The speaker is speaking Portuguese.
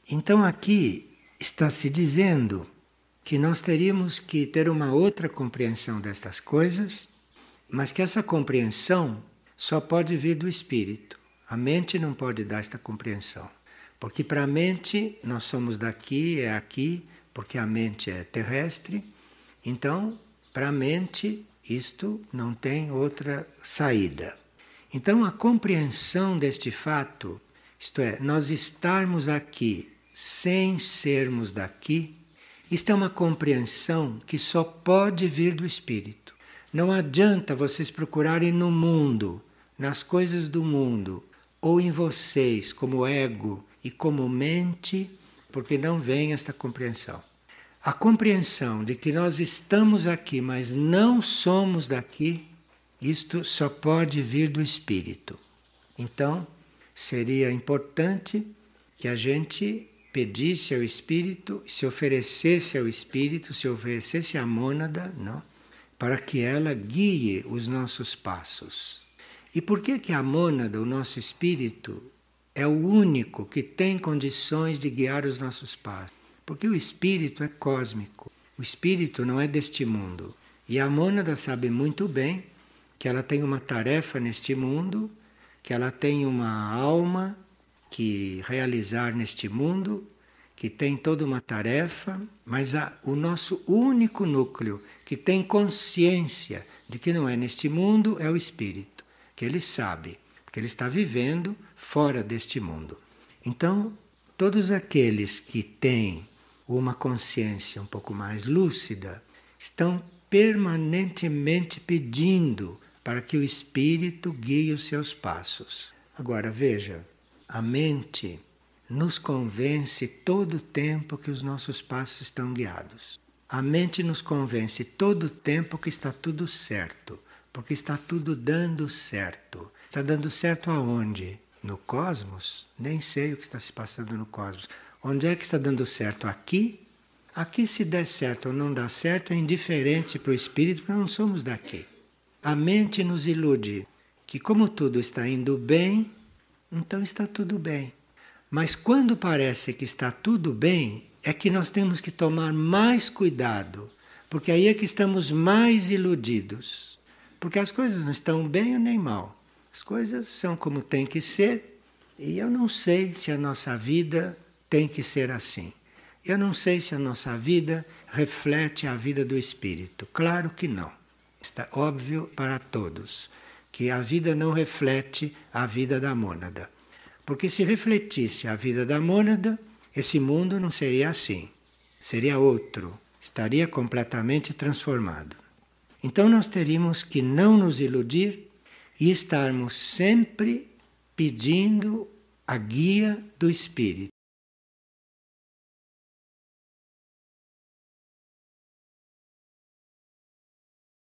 Então aqui está se dizendo que nós teríamos que ter uma outra compreensão destas coisas, mas que essa compreensão só pode vir do espírito. A mente não pode dar esta compreensão. Porque para a mente nós somos daqui, é aqui, porque a mente é terrestre. Então, para a mente, isto não tem outra saída. Então, a compreensão deste fato, isto é, nós estarmos aqui sem sermos daqui, isto é uma compreensão que só pode vir do espírito. Não adianta vocês procurarem no mundo, nas coisas do mundo, ou em vocês como ego e como mente, porque não vem esta compreensão. A compreensão de que nós estamos aqui, mas não somos daqui, isto só pode vir do espírito. Então, seria importante que a gente pedisse ao espírito, se oferecesse ao espírito, se oferecesse à mônada, não? Para que ela guie os nossos passos. E por que a mônada, o nosso espírito, é o único que tem condições de guiar os nossos passos? Porque o espírito é cósmico, o espírito não é deste mundo. E a mônada sabe muito bem que ela tem uma tarefa neste mundo, que ela tem uma alma que realizar neste mundo, que tem toda uma tarefa, mas o nosso único núcleo que tem consciência de que não é neste mundo é o espírito, que ele sabe, porque ele está vivendo fora deste mundo. Então, todos aqueles que têm uma consciência um pouco mais lúcida estão permanentemente pedindo para que o espírito guie os seus passos. Agora veja, a mente nos convence todo o tempo que os nossos passos estão guiados. A mente nos convence todo o tempo que está tudo certo, porque está tudo dando certo. Está dando certo aonde? No cosmos? Nem sei o que está se passando no cosmos. Onde é que está dando certo? Aqui? Aqui, se der certo ou não dá certo, é indiferente para o espírito, porque não somos daqui. A mente nos ilude que, como tudo está indo bem, então está tudo bem. Mas quando parece que está tudo bem, é que nós temos que tomar mais cuidado, porque aí é que estamos mais iludidos. Porque as coisas não estão bem ou nem mal. As coisas são como tem que ser, e eu não sei se a nossa vida tem que ser assim. Eu não sei se a nossa vida reflete a vida do espírito. Claro que não. Está óbvio para todos que a vida não reflete a vida da mônada. Porque se refletisse a vida da mônada, esse mundo não seria assim. Seria outro. Estaria completamente transformado. Então nós teríamos que não nos iludir e estarmos sempre pedindo a guia do espírito.